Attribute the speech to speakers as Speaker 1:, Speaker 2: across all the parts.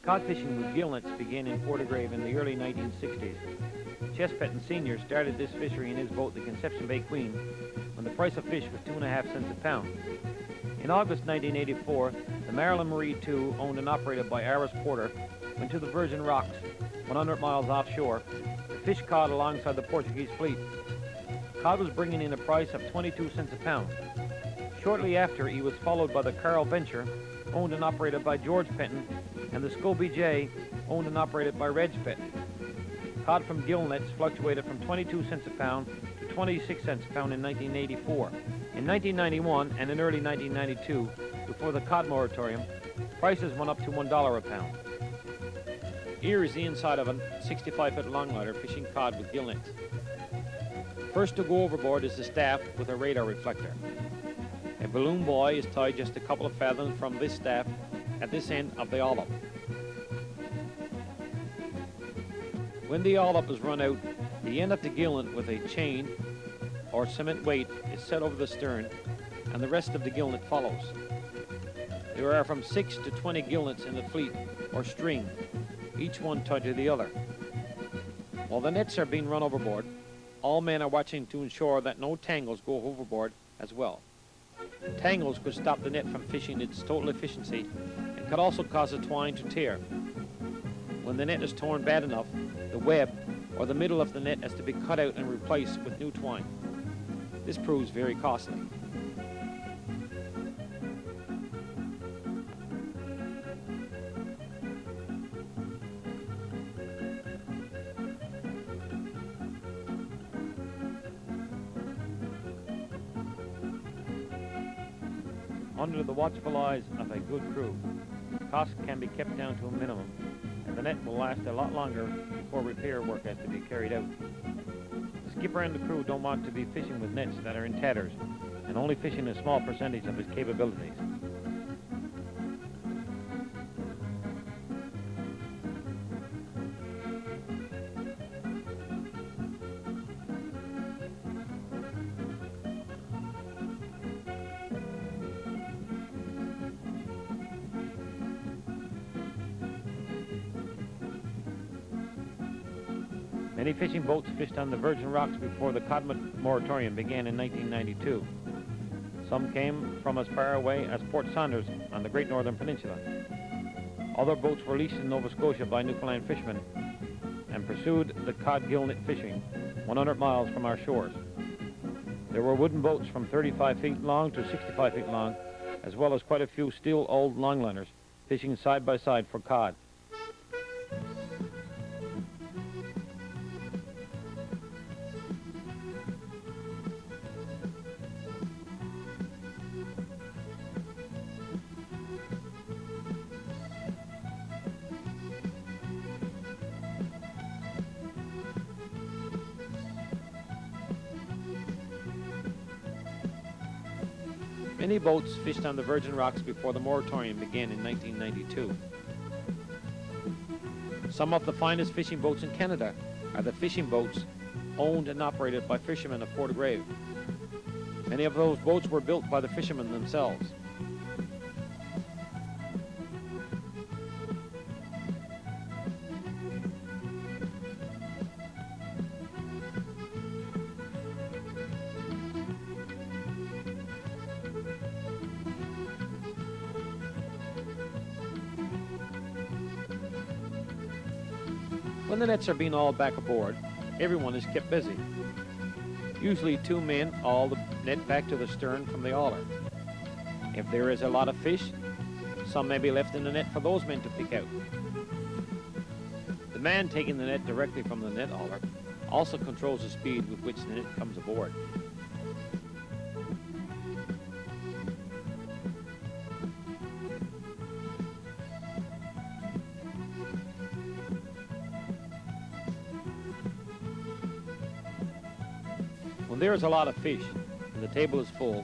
Speaker 1: Cod fishing with gill nets began in Portagrave in the early 1960s. Chespetton Sr. started this fishery in his boat, the Conception Bay Queen, when the price of fish was 2.5 cents a pound. In August 1984, the Maryland Marie II, owned and operated by Aris Porter, went to the Virgin Rocks, 100 miles offshore, to fish cod alongside the Portuguese fleet. Cod was bringing in a price of 22 cents a pound. Shortly after, he was followed by the Carl Venture, owned and operated by George Penton, and the Scobie J, owned and operated by Reg Penton. Cod from gill nets fluctuated from 22 cents a pound to 26 cents a pound in 1984. In 1991 and in early 1992, before the cod moratorium, prices went up to $1 a pound. Here is the inside of a 65-foot longlighter fishing cod with gill nets. First to go overboard is the staff with a radar reflector. A balloon buoy is tied just a couple of fathoms from this staff at this end of the awl-up. When the awl-up is run out, the end of the gill net with a chain or cement weight is set over the stern, and the rest of the gill net follows. There are from 6 to 20 gill nets in the fleet, or string, each one tied to the other. While the nets are being run overboard, all men are watching to ensure that no tangles go overboard as well. Tangles could stop the net from fishing its total efficiency and could also cause the twine to tear. When the net is torn bad enough, the web or the middle of the net has to be cut out and replaced with new twine. This proves very costly. Under the watchful eyes of a good crew, costs can be kept down to a minimum, and the net will last a lot longer before repair work has to be carried out. The skipper and the crew don't want to be fishing with nets that are in tatters and only fishing a small percentage of its capabilities. Many fishing boats fished on the Virgin Rocks before the cod moratorium began in 1992. Some came from as far away as Port Saunders on the Great Northern Peninsula. Other boats were leased in Nova Scotia by Newfoundland fishermen and pursued the cod gill net fishing 100 miles from our shores. There were wooden boats from 35 feet long to 65 feet long, as well as quite a few still old longliners fishing side by side for cod. Many boats fished on the Virgin Rocks before the moratorium began in 1992. Some of the finest fishing boats in Canada are the fishing boats owned and operated by fishermen of Portagrave. Many of those boats were built by the fishermen themselves. When the nets are being hauled back aboard, everyone is kept busy. Usually 2 men haul the net back to the stern from the hauler. If there is a lot of fish, some may be left in the net for those men to pick out. The man taking the net directly from the net hauler also controls the speed with which the net comes aboard. When there is a lot of fish and the table is full,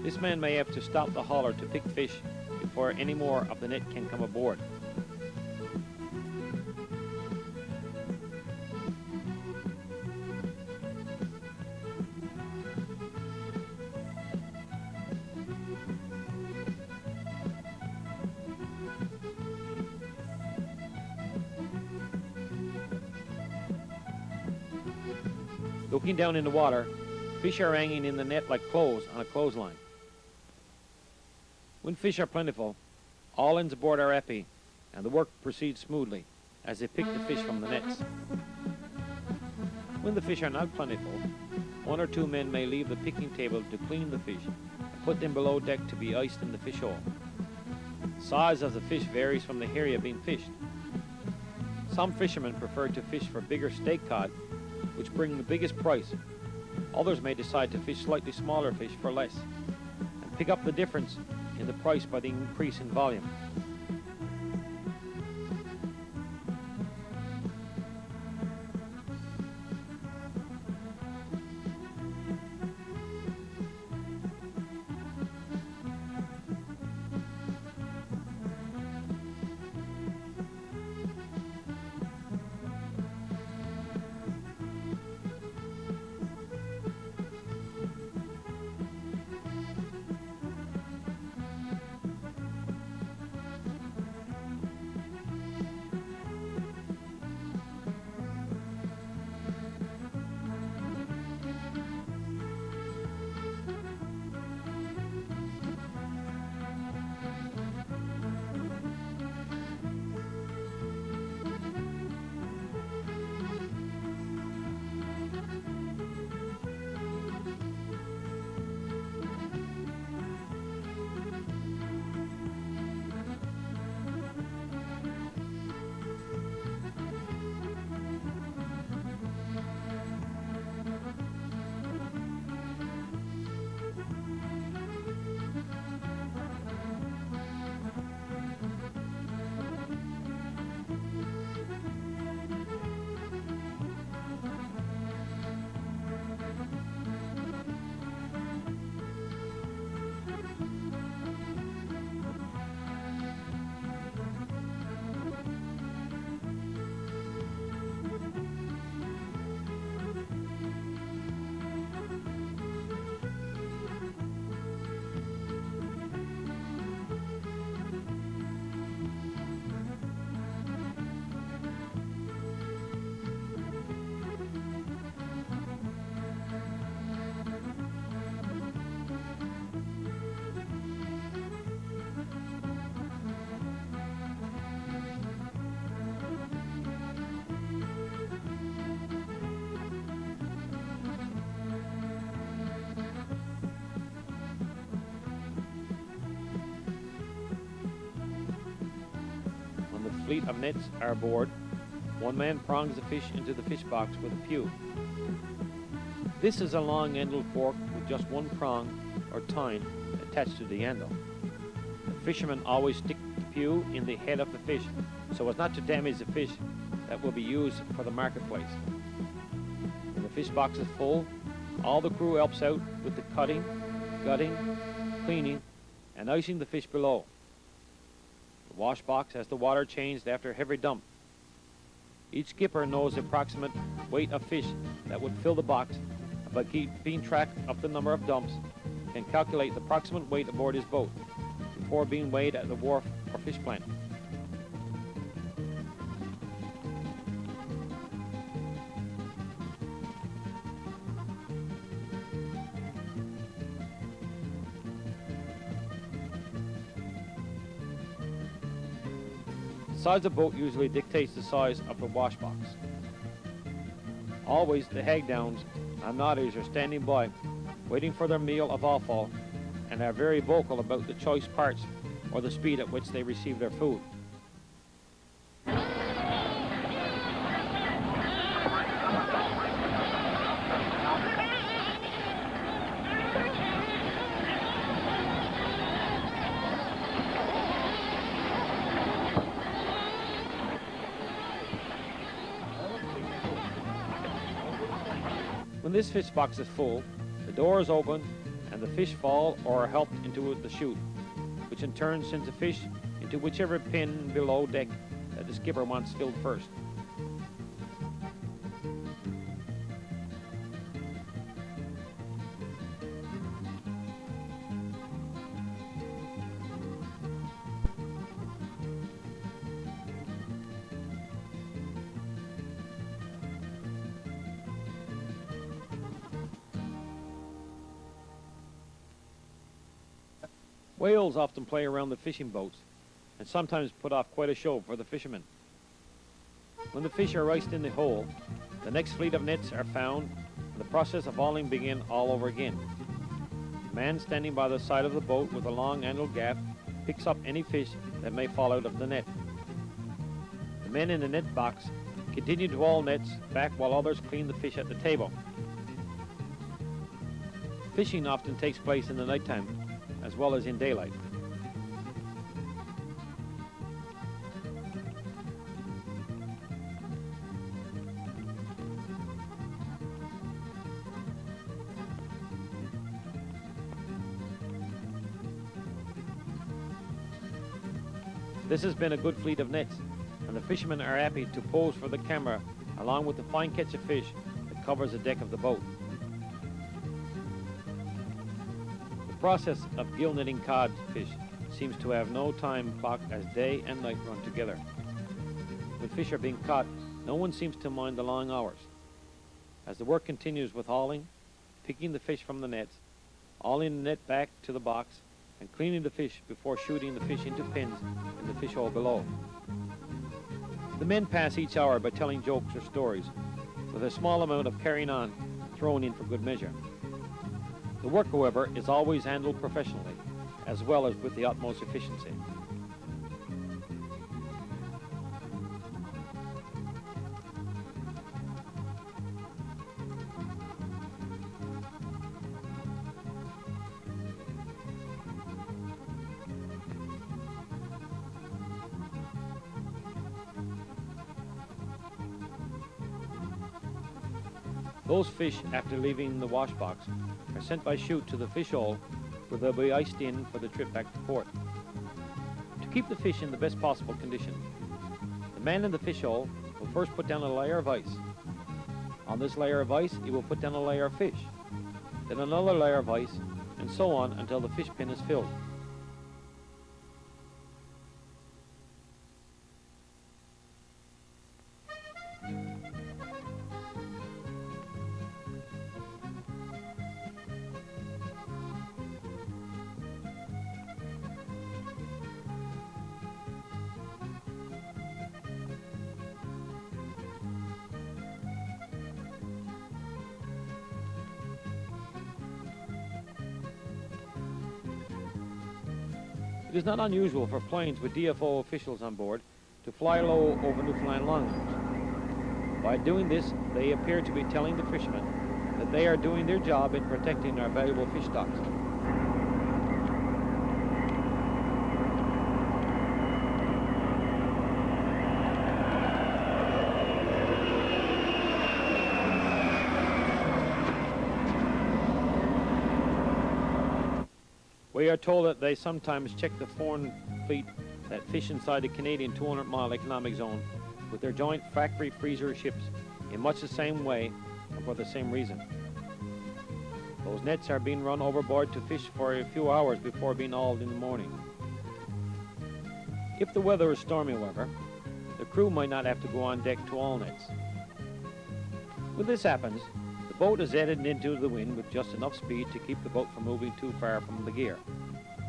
Speaker 1: this man may have to stop the hauler to pick fish before any more of the net can come aboard. Looking down in the water, fish are hanging in the net like clothes on a clothesline. When fish are plentiful, all ends aboard are happy, and the work proceeds smoothly as they pick the fish from the nets. When the fish are not plentiful, 1 or 2 men may leave the picking table to clean the fish and put them below deck to be iced in the fish hole. The size of the fish varies from the area being fished. Some fishermen prefer to fish for bigger stake cod, which bring the biggest price. Others may decide to fish slightly smaller fish for less, and pick up the difference in the price by the increase in volume. Fleet of nets are aboard, 1 man prongs the fish into the fish box with a pew. This is a long-handled fork with just 1 prong or tine attached to the handle. The fishermen always stick the pew in the head of the fish so as not to damage the fish that will be used for the marketplace. When the fish box is full, all the crew helps out with the cutting, gutting, cleaning, and icing the fish below. The wash box has the water changed after every dump. Each skipper knows the approximate weight of fish that would fill the box, and by keeping track of the number of dumps, can calculate the approximate weight aboard his boat before being weighed at the wharf or fish plant. The size of the boat usually dictates the size of the wash box. Always the hagdowns and noddies are standing by, waiting for their meal of offal, and are very vocal about the choice parts or the speed at which they receive their food. When this fish box is full, the door is open and the fish fall or are helped into the chute, which in turn sends the fish into whichever pin below deck that the skipper wants filled first. Whales often play around the fishing boats and sometimes put off quite a show for the fishermen. When the fish are iced in the hole, the next fleet of nets are found and the process of hauling begins all over again. The man standing by the side of the boat with a long handled gaff picks up any fish that may fall out of the net. The men in the net box continue to haul nets back while others clean the fish at the table. Fishing often takes place in the nighttime as well as in daylight. This has been a good fleet of nets, and the fishermen are happy to pose for the camera along with the fine catch of fish that covers the deck of the boat. The process of gill netting codfish seems to have no time clock as day and night run together. When fish are being caught, no one seems to mind the long hours. As the work continues with hauling, picking the fish from the nets, hauling the net back to the box, and cleaning the fish before shooting the fish into pins in the fish hole below. The men pass each hour by telling jokes or stories, with a small amount of carrying on thrown in for good measure. The work, however, is always handled professionally, as well as with the utmost efficiency. Those fish, after leaving the wash box, are sent by chute to the fish hole, where they'll be iced in for the trip back to port. To keep the fish in the best possible condition, the man in the fish hole will first put down a layer of ice. On this layer of ice, he will put down a layer of fish, then another layer of ice, and so on until the fish pin is filled. It is not unusual for planes with DFO officials on board to fly low over Newfoundland longlines. By doing this, they appear to be telling the fishermen that they are doing their job in protecting our valuable fish stocks. We are told that they sometimes check the foreign fleet that fish inside the Canadian 200-mile economic zone with their joint factory freezer ships in much the same way and for the same reason. Those nets are being run overboard to fish for a few hours before being hauled in the morning. If the weather is stormy, however, the crew might not have to go on deck to haul nets. When this happens, the boat is headed into the wind with just enough speed to keep the boat from moving too far from the gear,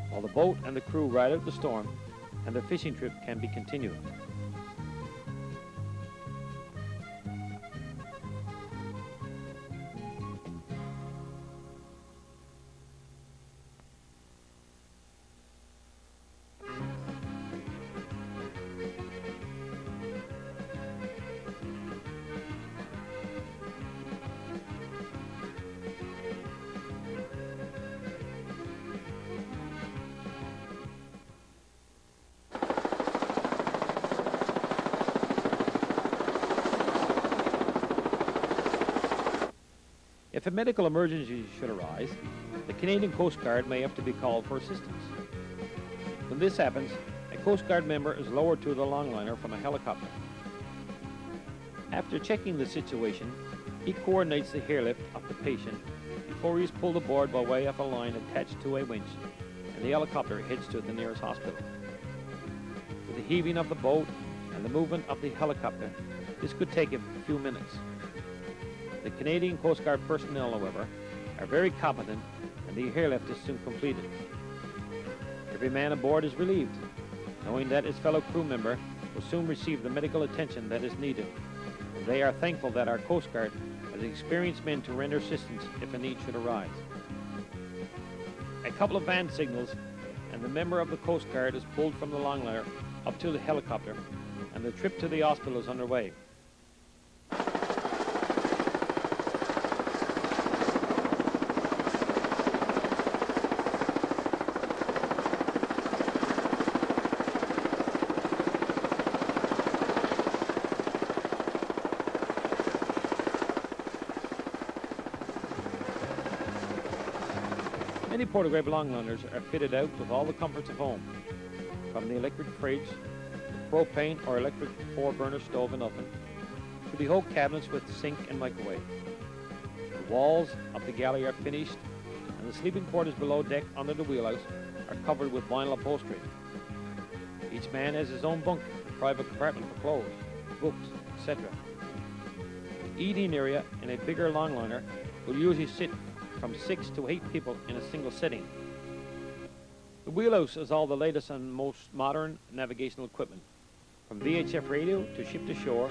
Speaker 1: while the boat and the crew ride out the storm and the fishing trip can be continued. If a medical emergency should arise, the Canadian Coast Guard may have to be called for assistance. When this happens, a Coast Guard member is lowered to the longliner from a helicopter. After checking the situation, he coordinates the airlift of the patient before he is pulled aboard by way of a line attached to a winch, and the helicopter heads to the nearest hospital. With the heaving of the boat and the movement of the helicopter, this could take a few minutes. The Canadian Coast Guard personnel, however, are very competent and the airlift is soon completed. Every man aboard is relieved, knowing that his fellow crew member will soon receive the medical attention that is needed. They are thankful that our Coast Guard has experienced men to render assistance if a need should arise. A couple of van signals and the member of the Coast Guard is pulled from the longliner up to the helicopter, and the trip to the hospital is underway. Many Portagrave longliners are fitted out with all the comforts of home, from the electric fridge, propane or electric 4-burner stove and oven, to the oak cabinets with sink and microwave. The walls of the galley are finished, and the sleeping quarters below deck under the wheelhouse are covered with vinyl upholstery. Each man has his own bunk, private compartment for clothes, books, etc. The eating area in a bigger longliner will usually sit from 6 to 8 people in a single sitting. The wheelhouse is all the latest and most modern navigational equipment, from VHF radio to ship to shore,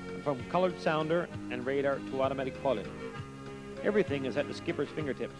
Speaker 1: and from colored sounder and radar to automatic pilot. Everything is at the skipper's fingertips.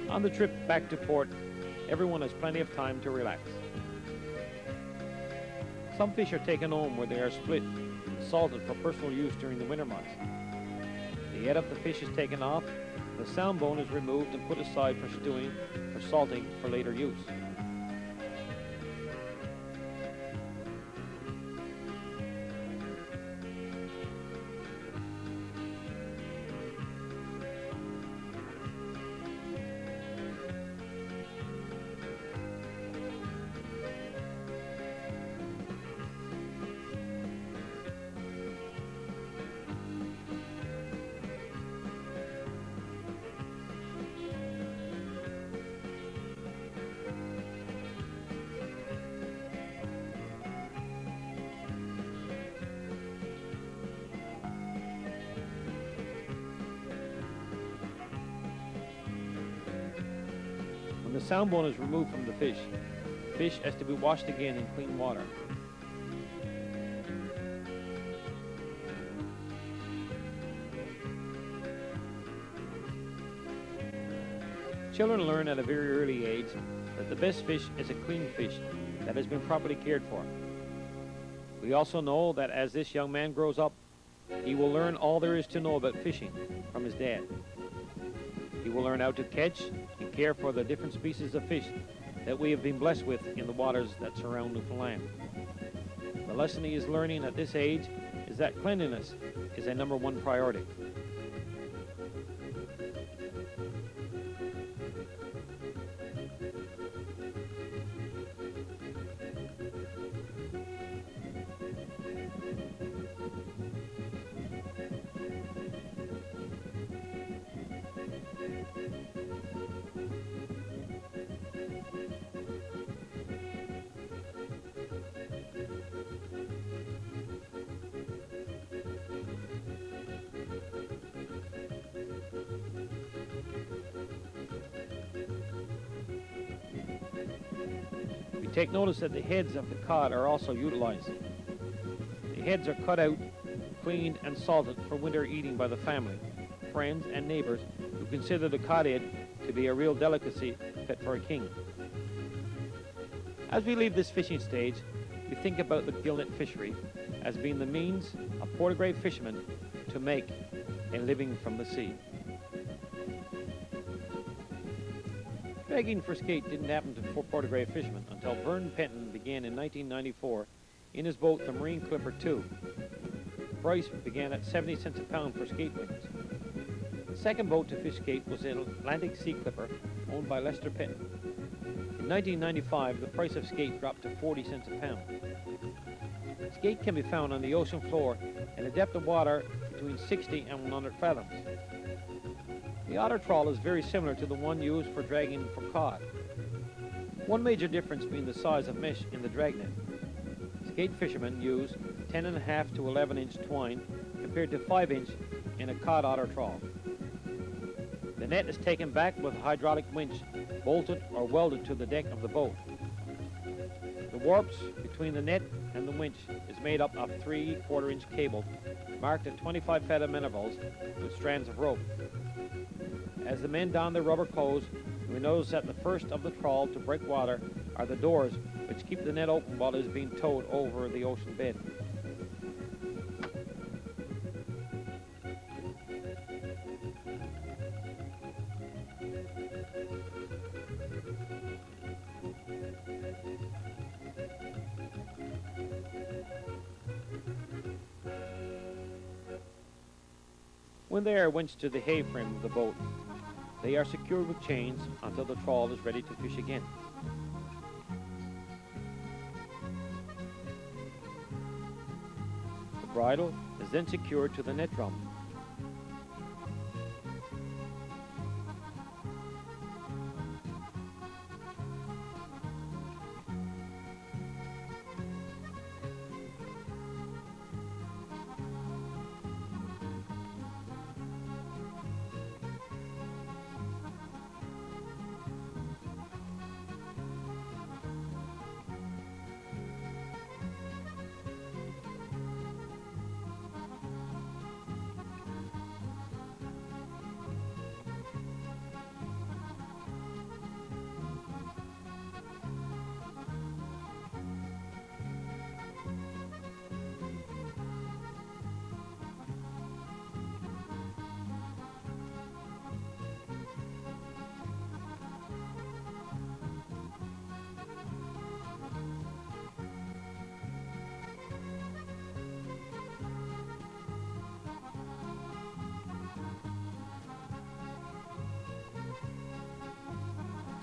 Speaker 1: On the trip back to port, everyone has plenty of time to relax. Some fish are taken home where they are split and salted for personal use during the winter months. The head of the fish is taken off, the sound bone is removed and put aside for stewing or salting for later use. When the sound bone is removed from the fish has to be washed again in clean water. Children learn at a very early age that the best fish is a clean fish that has been properly cared for. We also know that as this young man grows up, he will learn all there is to know about fishing from his dad. He will learn how to catch and care for the different species of fish that we have been blessed with in the waters that surround Newfoundland. The lesson he is learning at this age is that cleanliness is a #1 priority. Take notice that the heads of the cod are also utilized. The heads are cut out, cleaned, and salted for winter eating by the family, friends, and neighbors who consider the cod head to be a real delicacy fit for a king. As we leave this fishing stage, we think about the gillnet fishery as being the means of Portagrave fishermen to make a living from the sea. Dragging for skate didn't happen to Portagrave fishermen until Vern Penton began in 1994 in his boat, the Marine Clipper 2. The price began at 70 cents a pound for skate wings. The second boat to fish skate was an Atlantic Sea Clipper owned by Lester Penton. In 1995, the price of skate dropped to 40 cents a pound. Skate can be found on the ocean floor at a depth of water between 60 and 100 fathoms. The otter trawl is very similar to the one used for dragging for cod. One major difference being the size of mesh in the dragnet. Skate fishermen use 10.5 to 11-inch twine compared to 5-inch in a cod otter trawl. The net is taken back with a hydraulic winch bolted or welded to the deck of the boat. The warps between the net and the winch is made up of 3/4-inch cable marked at 25 fathom intervals with strands of rope. As the men don their rubber clothes, we notice that the first of the trawl to break water are the doors, which keep the net open while it is being towed over the ocean bed. When they are winched to the hay frame of the boat, they are secured with chains until the trawl is ready to fish again. The bridle is then secured to the net drum.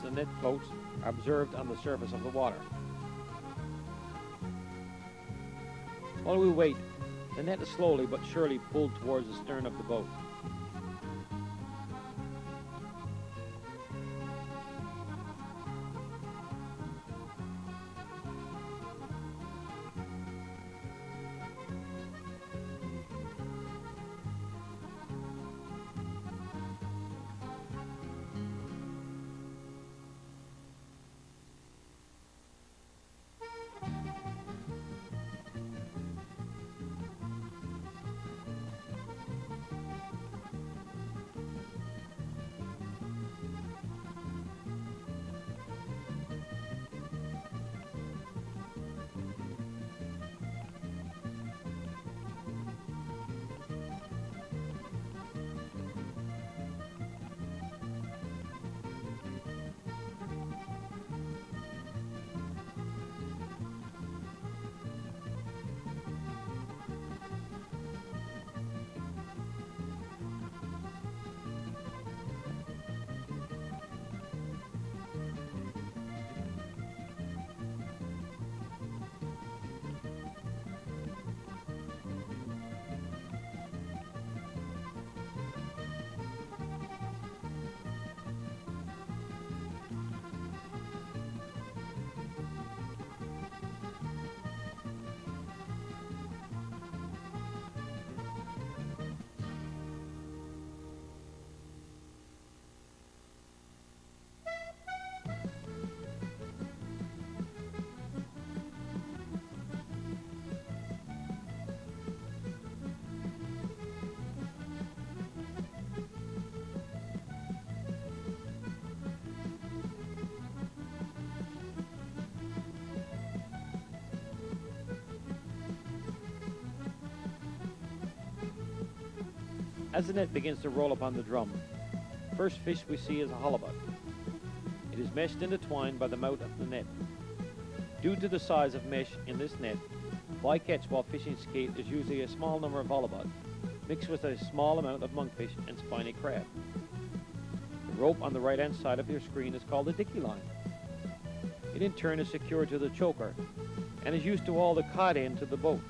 Speaker 1: The net floats are observed on the surface of the water. While we wait, the net is slowly but surely pulled towards the stern of the boat. As the net begins to roll upon the drum, the first fish we see is a halibut. It It is meshed into twine by the mouth of the net. Due to the size of mesh in this net, bycatch while fishing skate is usually a small number of halibut, mixed with a small amount of monkfish and spiny crab. The rope on the right-hand side of your screen is called a dicky line. It in turn is secured to the choker and is used to haul the cod in to the boat.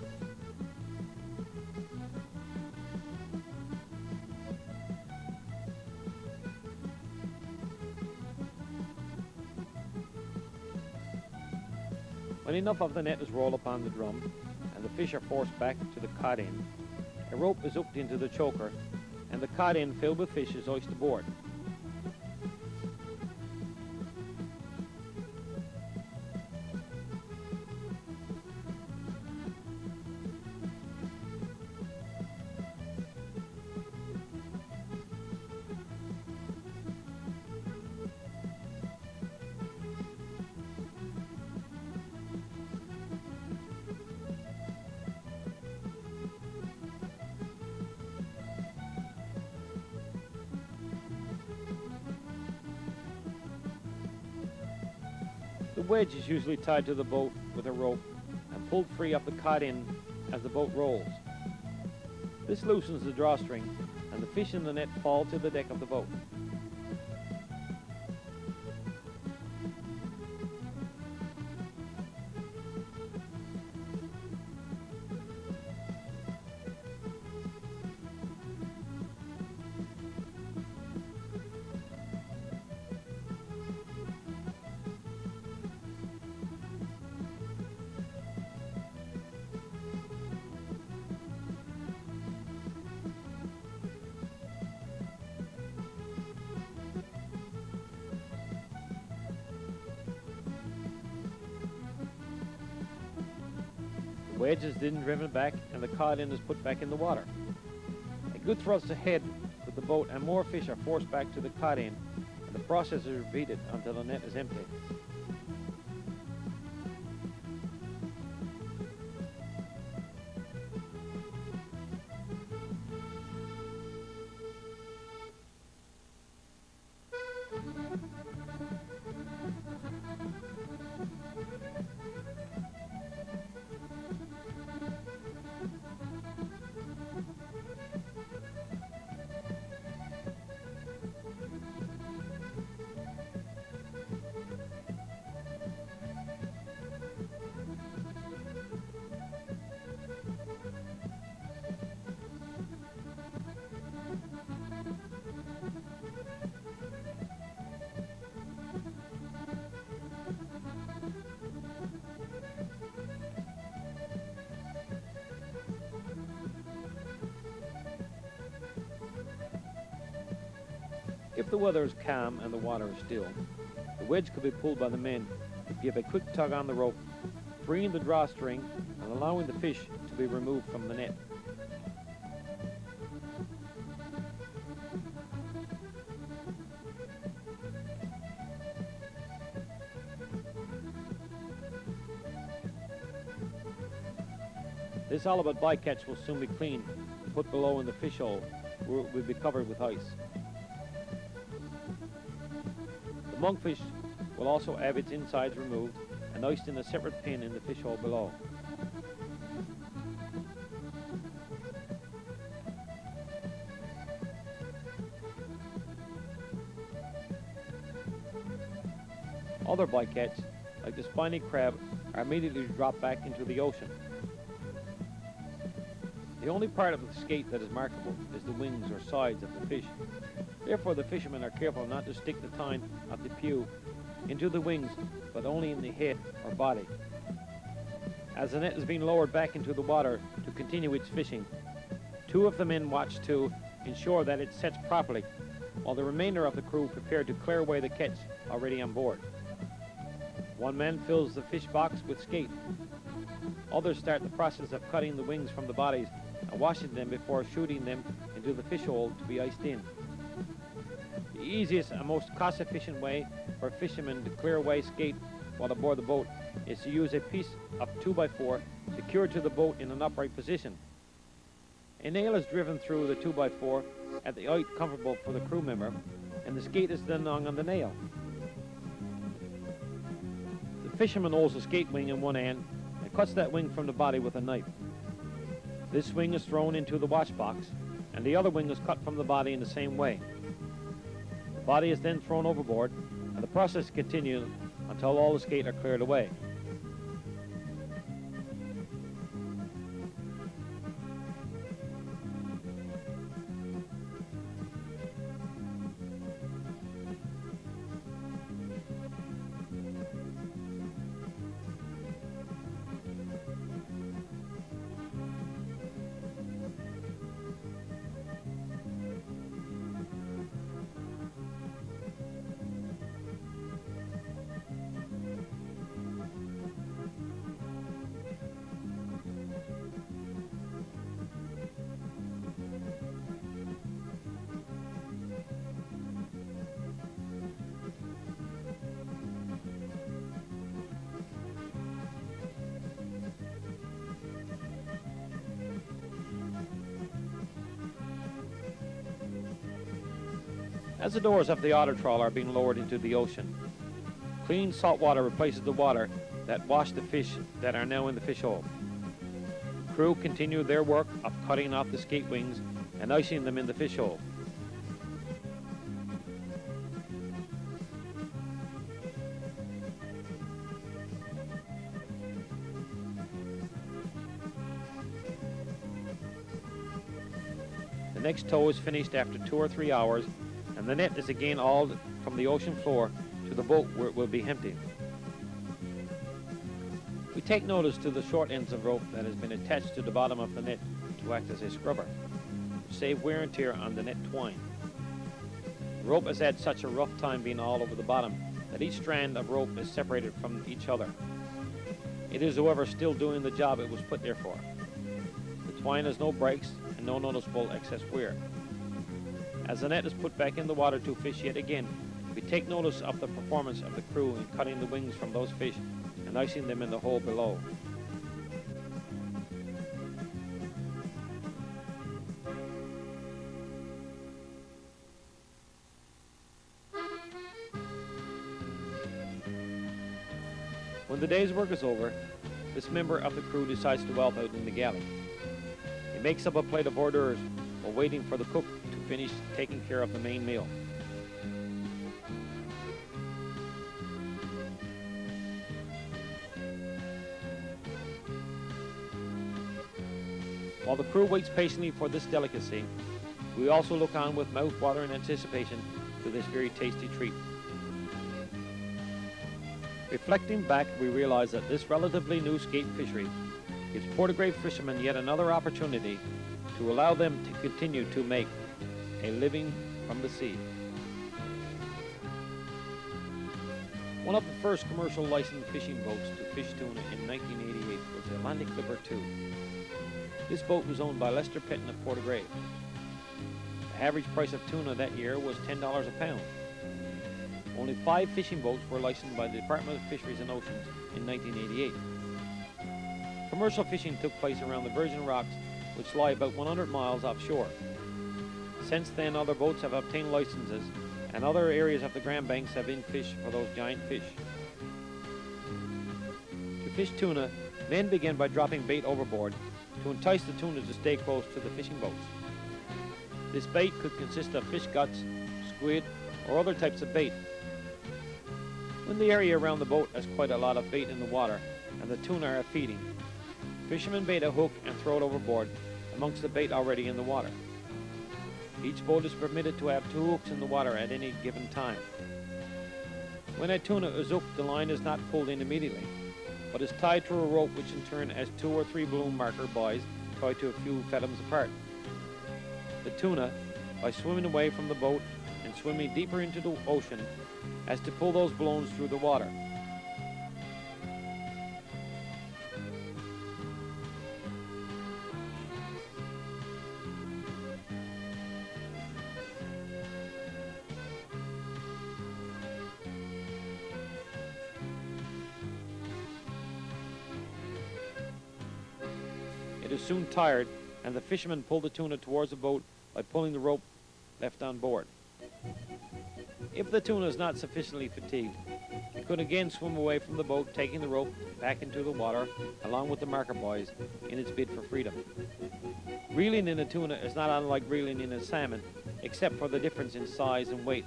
Speaker 1: When enough of the net is rolled upon the drum and the fish are forced back to the cod end, a rope is hooked into the choker and the cod end filled with fish is hoisted aboard. The wedge is usually tied to the boat with a rope and pulled free up the cod end as the boat rolls. This loosens the drawstring and the fish in the net fall to the deck of the boat. The wedge is then driven back and the cod end is put back in the water. A good thrust ahead with the boat and more fish are forced back to the cod end, and the process is repeated until the net is empty. If the weather is calm and the water is still, the wedge could be pulled by the men to give a quick tug on the rope, freeing the drawstring and allowing the fish to be removed from the net. This halibut bycatch will soon be cleaned and put below in the fish hole, where it will be covered with ice. The monkfish will also have its insides removed and iced in a separate pin in the fish hole below. Other bycatch, like the spiny crab, are immediately dropped back into the ocean. The only part of the skate that is markable is the wings or sides of the fish. Therefore, the fishermen are careful not to stick the tine of the pew into the wings, but only in the head or body. As the net is being lowered back into the water to continue its fishing, two of the men watch to ensure that it sets properly, while the remainder of the crew prepare to clear away the catch already on board. One man fills the fish box with skate. Others start the process of cutting the wings from the bodies and washing them before shooting them into the fish hole to be iced in. The easiest and most cost-efficient way for a fisherman to clear away skate while aboard the boat is to use a piece of 2x4 secured to the boat in an upright position. A nail is driven through the 2x4 at the height comfortable for the crew member, and the skate is then hung on the nail. fisherman holds a skate wing in one end and cuts that wing from the body with a knife. This wing is thrown into the watch box, and the other wing is cut from the body in the same way. The body is then thrown overboard, and the process continues until all the skate are cleared away. As the doors of the otter trawl are being lowered into the ocean, clean salt water replaces the water that washed the fish that are now in the fish hole. Crew continue their work of cutting off the skate wings and icing them in the fish hole. The next tow is finished after 2 or 3 hours, and the net is again hauled from the ocean floor to the boat where it will be emptied. We take notice to the short ends of rope that has been attached to the bottom of the net to act as a scrubber, to save wear and tear on the net twine. The rope has had such a rough time being all over the bottom that each strand of rope is separated from each other. It is, however, still doing the job it was put there for. The twine has no breaks and no noticeable excess wear. As the net is put back in the water to fish yet again, we take notice of the performance of the crew in cutting the wings from those fish and icing them in the hole below. When the day's work is over, this member of the crew decides to help out in the galley. He makes up a plate of hors d'oeuvres while waiting for the cook to finish taking care of the main meal. While the crew waits patiently for this delicacy, we also look on with mouth-watering anticipation to this very tasty treat. Reflecting back, we realize that this relatively new skate fishery gives Portagrave fishermen yet another opportunity to allow them to continue to make a living from the sea. One of the first commercial licensed fishing boats to fish tuna in 1988 was the Atlantic Clipper II. This boat was owned by Lester Petton of Portagrave. The average price of tuna that year was $10 a pound. Only 5 fishing boats were licensed by the Department of Fisheries and Oceans in 1988. Commercial fishing took place around the Virgin Rocks, which lie about 100 miles offshore. Since then, other boats have obtained licenses, and other areas of the Grand Banks have been fished for those giant fish. To fish tuna, men begin by dropping bait overboard to entice the tuna to stay close to the fishing boats. This bait could consist of fish guts, squid, or other types of bait. When the area around the boat has quite a lot of bait in the water and the tuna are feeding, fishermen bait a hook and throw it overboard amongst the bait already in the water. Each boat is permitted to have 2 hooks in the water at any given time. When a tuna is hooked, the line is not pulled in immediately, but is tied to a rope which in turn has 2 or 3 balloon marker buoys tied to a few fathoms apart. The tuna, by swimming away from the boat and swimming deeper into the ocean, has to pull those balloons through the water. It is soon tired, and the fishermen pull the tuna towards the boat by pulling the rope left on board. If the tuna is not sufficiently fatigued, the could again swim away from the boat, taking the rope back into the water, along with the marker boys, in its bid for freedom. Reeling in a tuna is not unlike reeling in a salmon, except for the difference in size and weight.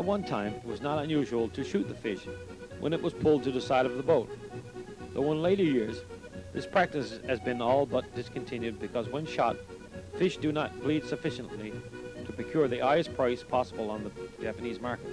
Speaker 1: At one time, it was not unusual to shoot the fish when it was pulled to the side of the boat, though in later years, this practice has been all but discontinued because when shot, fish do not bleed sufficiently to procure the highest price possible on the Japanese market.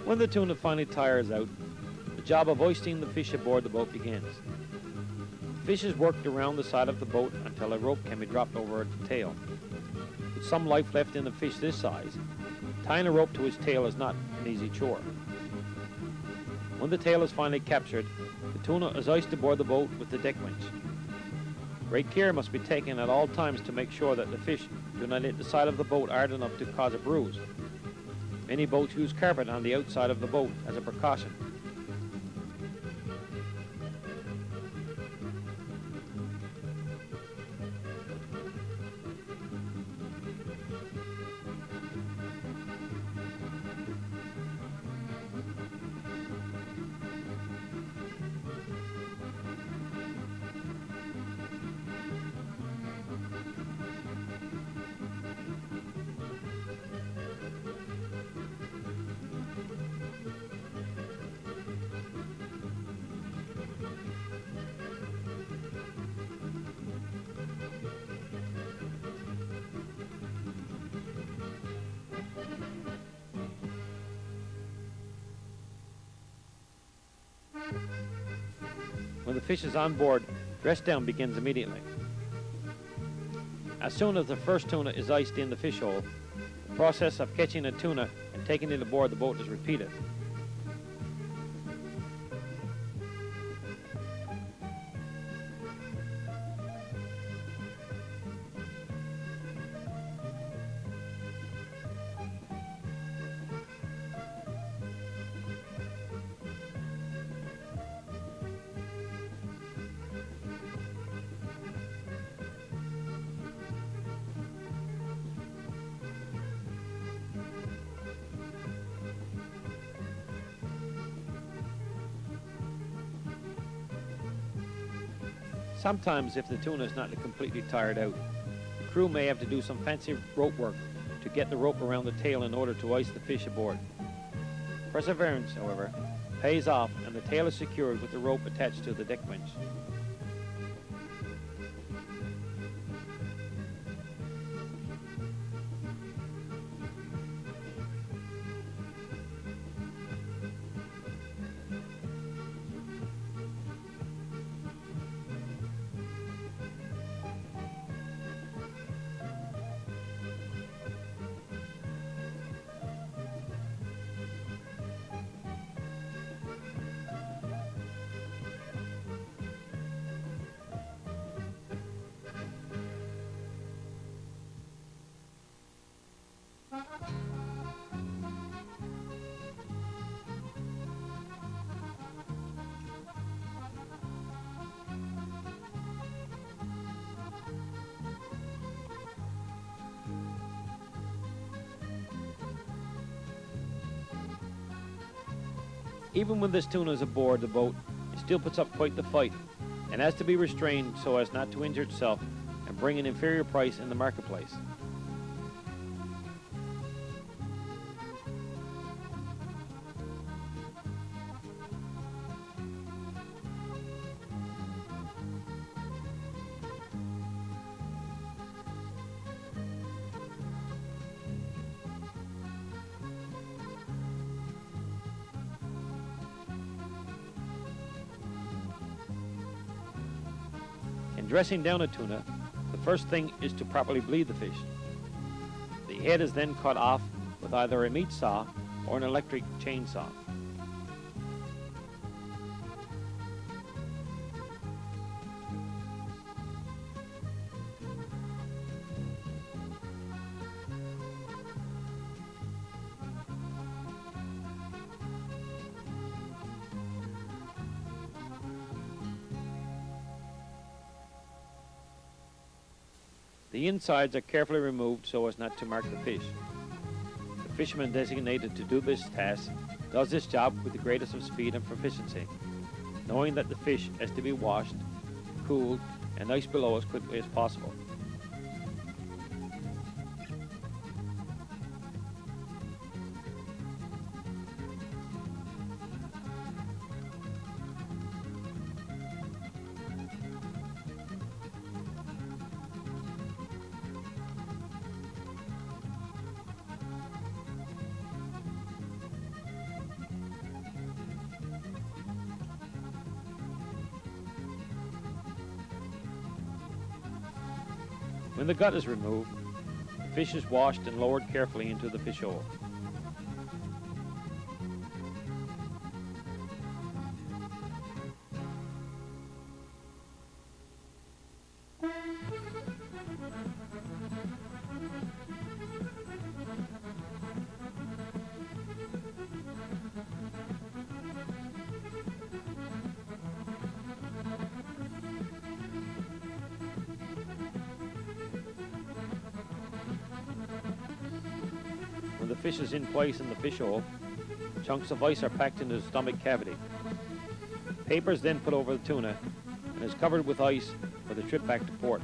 Speaker 1: When the tuna finally tires out, the job of hoisting the fish aboard the boat begins. The fish is worked around the side of the boat until a rope can be dropped over the tail. With some life left in the fish this size, tying a rope to his tail is not an easy chore. When the tail is finally captured, the tuna is hoisted aboard the boat with the deck winch. Great care must be taken at all times to make sure that the fish do not hit the side of the boat hard enough to cause a bruise. Many boats use carpet on the outside of the boat as a precaution. When the fish is on board, dress down begins immediately. As soon as the first tuna is iced in the fish hole, the process of catching a tuna and taking it aboard the boat is repeated. Sometimes, if the tuna is not completely tired out, the crew may have to do some fancy rope work to get the rope around the tail in order to hoist the fish aboard. Perseverance, however, pays off and the tail is secured with the rope attached to the deck winch. Even when this tuna is aboard the boat, it still puts up quite the fight and has to be restrained so as not to injure itself and bring an inferior price in the marketplace. In dressing down a tuna, the first thing is to properly bleed the fish. The head is then cut off with either a meat saw or an electric chainsaw. The insides are carefully removed so as not to mark the fish. The fisherman designated to do this task does this job with the greatest of speed and proficiency, knowing that the fish has to be washed, cooled, and iced below as quickly as possible. When the gut is removed, the fish is washed and lowered carefully into the fish hole. When the fish is in place in the fish hole, chunks of ice are packed into the stomach cavity. Paper is then put over the tuna and is covered with ice for the trip back to port.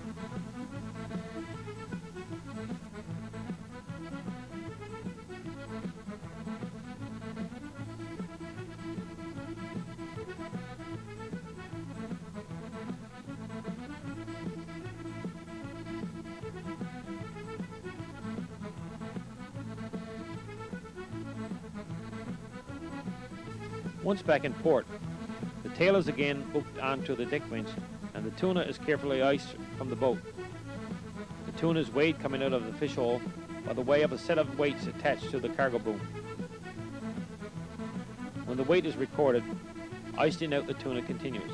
Speaker 1: Once back in port, the tail is again hooked onto the deck winch and the tuna is carefully iced from the boat. The tuna is weighed coming out of the fish hole by the way of a set of weights attached to the cargo boom. When the weight is recorded, icing out the tuna continues.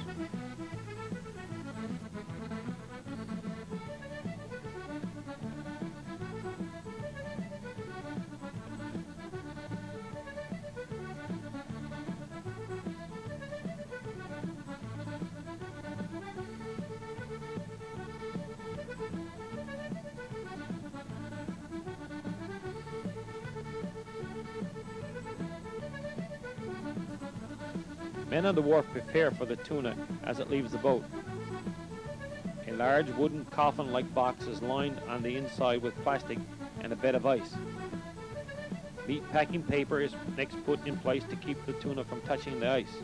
Speaker 1: Men on the wharf prepare for the tuna as it leaves the boat. A large wooden coffin-like box is lined on the inside with plastic and a bed of ice. Meat packing paper is next put in place to keep the tuna from touching the ice.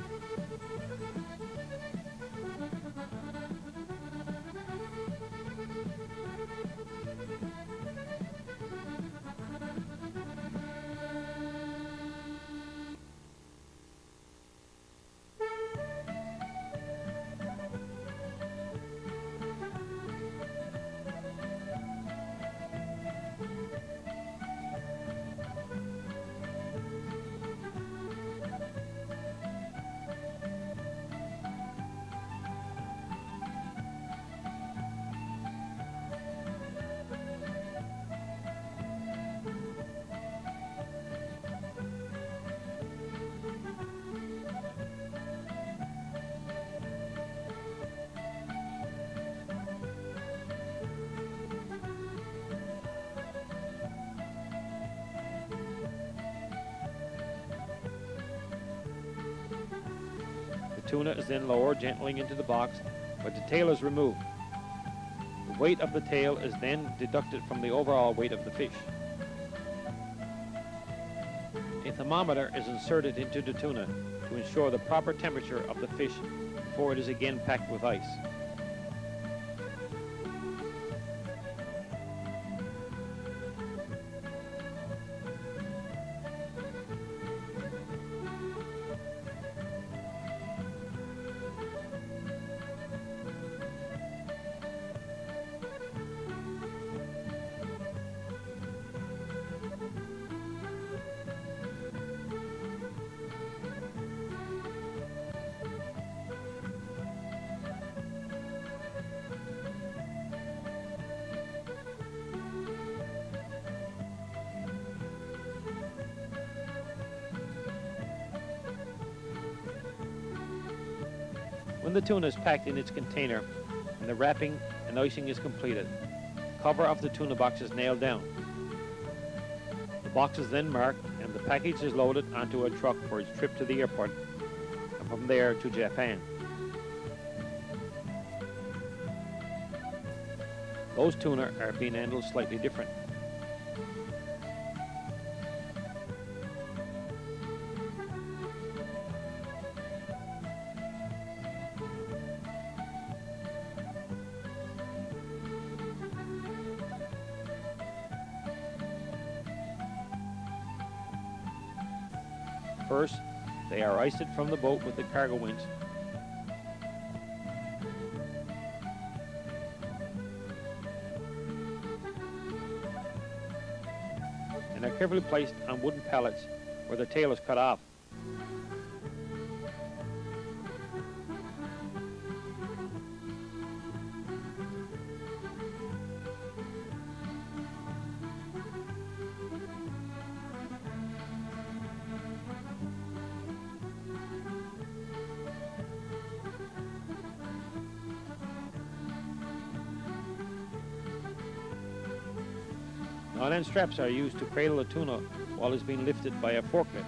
Speaker 1: tuna is then lowered gently into the box, but the tail is removed. The weight of the tail is then deducted from the overall weight of the fish. A thermometer is inserted into the tuna to ensure the proper temperature of the fish before it is again packed with ice. When the tuna is packed in its container and the wrapping and icing is completed, the cover of the tuna box is nailed down. The box is then marked and the package is loaded onto a truck for its trip to the airport and from there to Japan. Those tuna are being handled slightly different. First, they are hoisted from the boat with the cargo winch. And are carefully placed on wooden pallets where the tail is cut off. Non-end straps are used to cradle the tuna while it's being lifted by a forklift.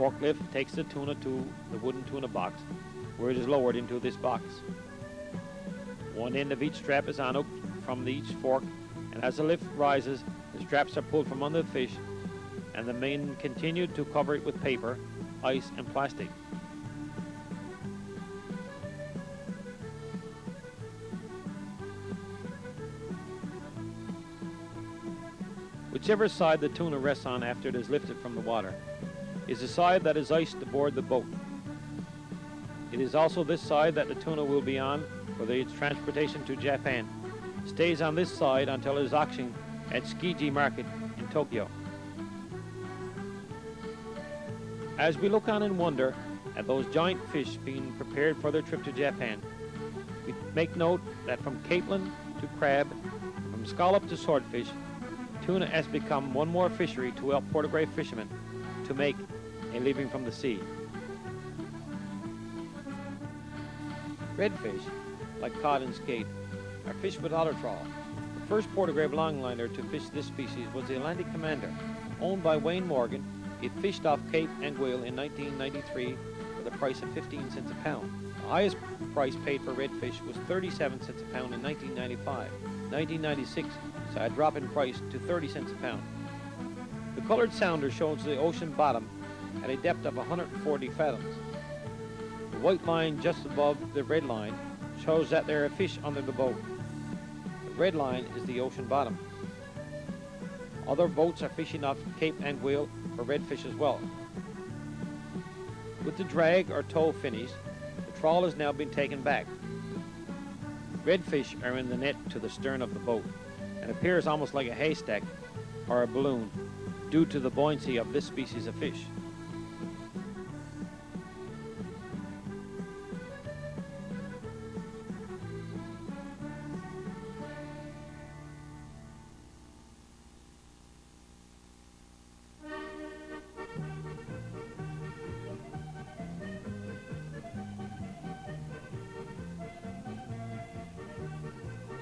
Speaker 1: Forklift takes the tuna to the wooden tuna box, where it is lowered into this box. One end of each strap is unhooked from each fork, and as the lift rises, the straps are pulled from under the fish, and the men continue to cover it with paper, ice, and plastic. Whichever side the tuna rests on after it is lifted from the water is the side that is iced aboard the boat. It is also this side that the tuna will be on for its transportation to Japan. It stays on this side until it is auctioned at Tsukiji Market in Tokyo. As we look on in wonder at those giant fish being prepared for their trip to Japan, we make note that from capelin to crab, from scallop to swordfish, tuna has become one more fishery to help Portuguese fishermen to make a living from the sea. Redfish, like cod and skate, are fished with otter trawl. The first Portuguese longliner to fish this species was the Atlantic Commander, owned by Wayne Morgan. It fished off Cape Anguille in 1993 with a price of 15 cents a pound. The highest price paid for redfish was 37 cents a pound in 1995. 1996 saw a drop in price to 30 cents a pound. The colored sounder shows the ocean bottom at a depth of 140 fathoms. The white line just above the red line shows that there are fish under the boat. The red line is the ocean bottom. Other boats are fishing off Cape Anguille for redfish as well. With the drag or tow finished, the trawl has now been taken back. Redfish are in the net to the stern of the boat and appears almost like a haystack or a balloon due to the buoyancy of this species of fish.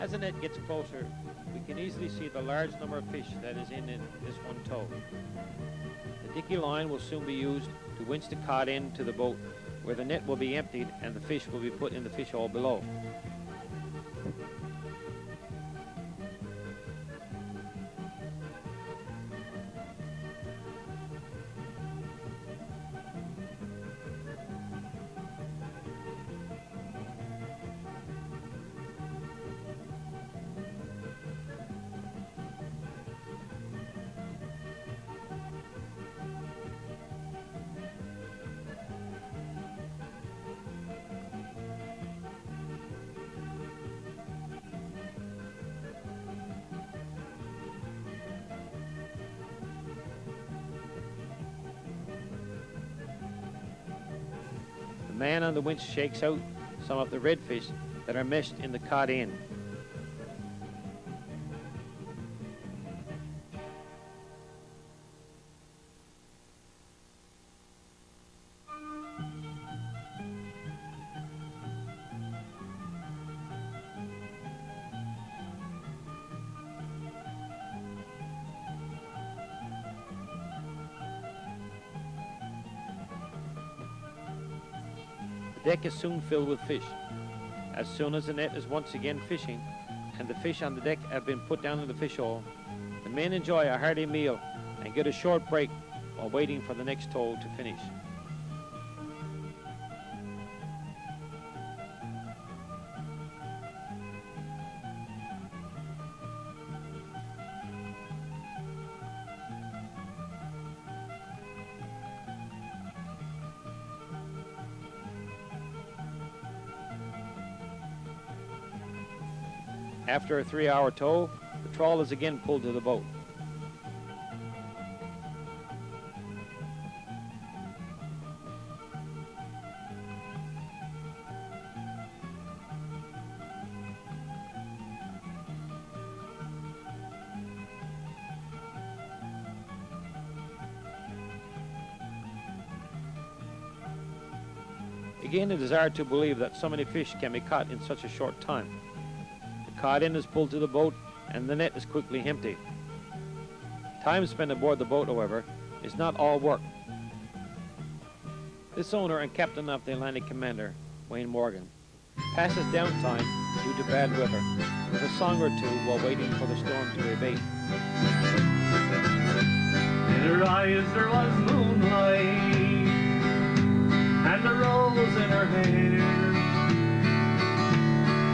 Speaker 1: As the net gets closer, we can easily see the large number of fish that is in this one tow. The dicky line will soon be used to winch the cod in to the boat, where the net will be emptied and the fish will be put in the fish hole below. The man on the winch shakes out some of the redfish that are meshed in the cod end. The deck is soon filled with fish. As soon as the net is once again fishing and the fish on the deck have been put down in the fish hole, the men enjoy a hearty meal and get a short break while waiting for the next tow to finish. After a 3-hour tow, the trawl is again pulled to the boat. Again, it is hard to believe that so many fish can be caught in such a short time. The cod end is pulled to the boat and the net is quickly emptied. Time spent aboard the boat, however, is not all work. This owner and captain of the Atlantic Commander, Wayne Morgan, passes downtime due to bad weather with a song or two while waiting for the storm to abate.
Speaker 2: In her eyes there was moonlight, and a rose in her hair.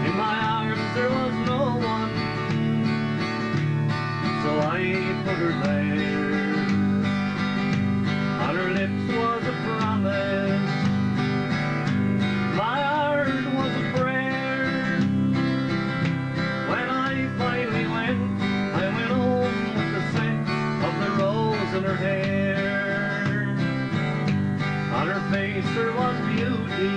Speaker 2: In my arms there was no one, so I put her there. On her lips was a promise, my heart was a prayer. When I finally went home with the scent of the rose in her hair. On her face there was beauty,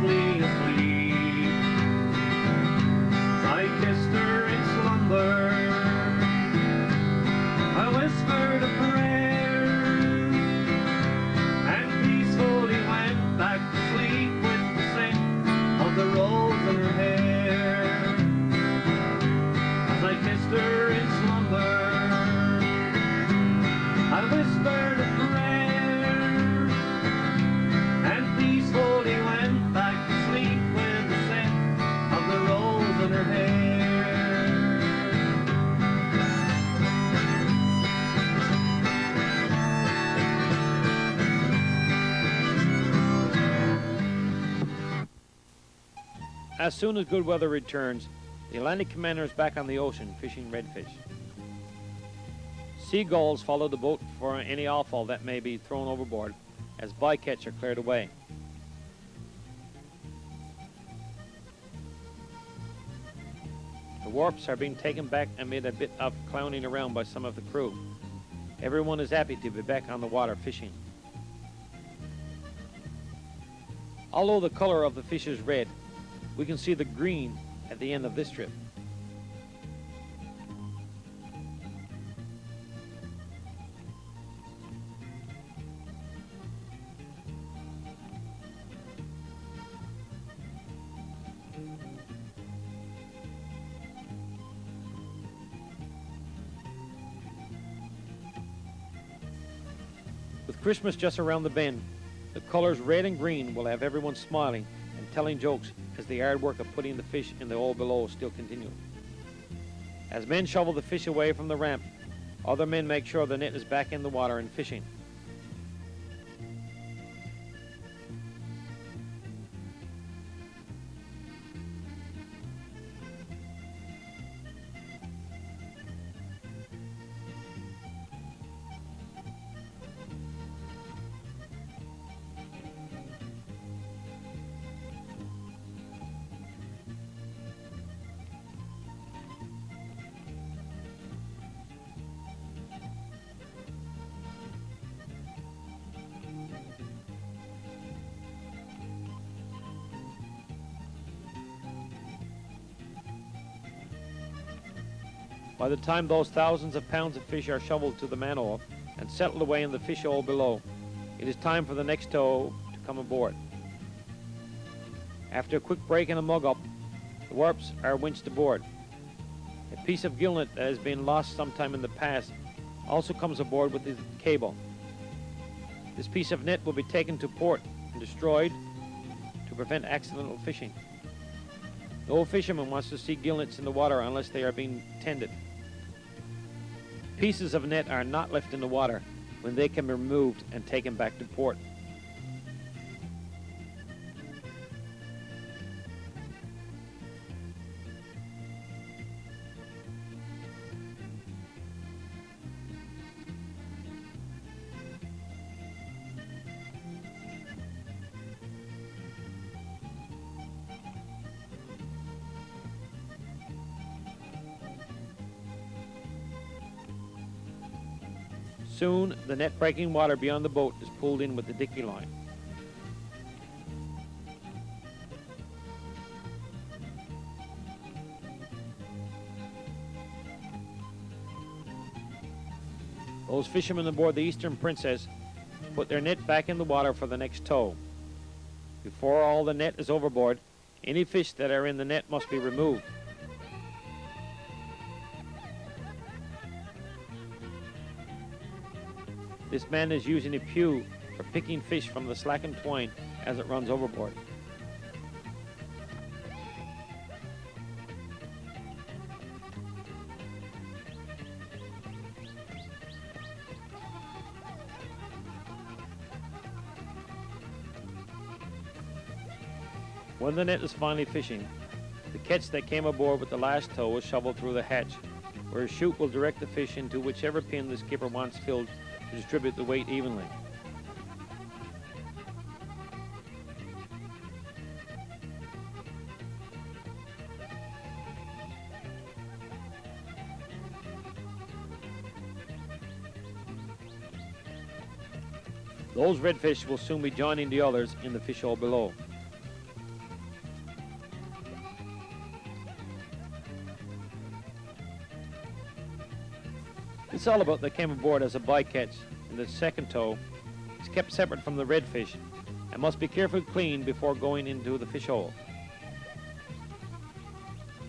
Speaker 2: soundly asleep. I kissed her in slumber, I whispered a prayer, and peacefully went back to sleep with the scent of the rose in her hair. As I kissed her in slumber, I whispered a prayer, and peacefully went back to sleep with the scent of the rose in her hair.
Speaker 1: As soon as good weather returns, the Atlantic commander is back on the ocean fishing redfish. Seagulls follow the boat for any offal that may be thrown overboard as bycatch are cleared away. The warps are being taken back amid a bit of clowning around by some of the crew. Everyone is happy to be back on the water fishing. Although the color of the fish is red, we can see the green at the end of this strip. With Christmas just around the bend, the colors red and green will have everyone smiling and telling jokes as the hard work of putting the fish in the hole below still continues. As men shovel the fish away from the ramp, other men make sure the net is back in the water and fishing. By the time those thousands of pounds of fish are shoveled to the manhole and settled away in the fish hole below, it is time for the next tow to come aboard. After a quick break and a mug up, the warps are winched aboard. A piece of gill net that has been lost sometime in the past also comes aboard with the cable. This piece of net will be taken to port and destroyed to prevent accidental fishing. No fisherman wants to see gill nets in the water unless they are being tended. Pieces of net are not left in the water when they can be removed and taken back to port. Soon, the net breaking water beyond the boat is pulled in with the dicky line. Those fishermen aboard the Eastern Princess put their net back in the water for the next tow. Before all the net is overboard, any fish that are in the net must be removed. This man is using a pew for picking fish from the slackened twine as it runs overboard. When the net is finally fishing, the catch that came aboard with the last tow is shoveled through the hatch, where a chute will direct the fish into whichever pin the skipper wants filled to distribute the weight evenly. Those redfish will soon be joining the others in the fish hole below. This halibut that came aboard as a bycatch in the second tow is kept separate from the redfish and must be carefully cleaned before going into the fish hole.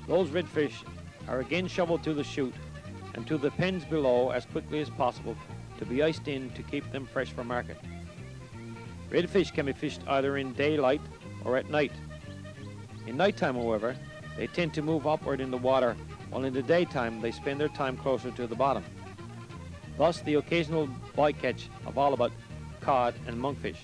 Speaker 1: Those redfish are again shoveled to the chute and to the pens below as quickly as possible to be iced in to keep them fresh for market. Redfish can be fished either in daylight or at night. In nighttime, however, they tend to move upward in the water, while in the daytime they spend their time closer to the bottom. Thus, the occasional bycatch of halibut, cod, and monkfish.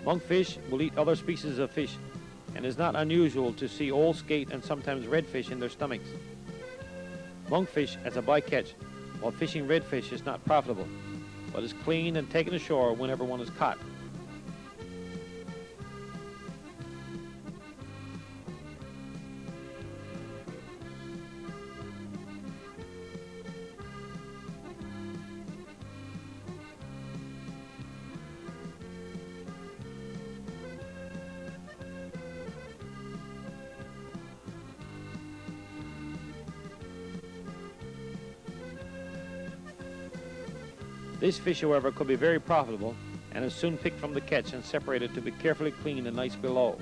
Speaker 1: Monkfish will eat other species of fish, and it is not unusual to see old skate and sometimes redfish in their stomachs. Monkfish as a bycatch, while fishing redfish, is not profitable, but is cleaned and taken ashore whenever one is caught. This fish, however, could be very profitable and is soon picked from the catch and separated to be carefully cleaned and iced below.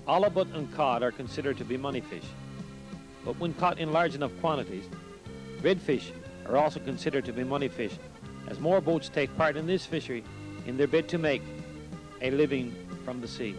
Speaker 1: Halibut and cod are considered to be money fish, but when caught in large enough quantities, redfish are also considered to be money fish, as more boats take part in this fishery in their bid to make a living from the sea.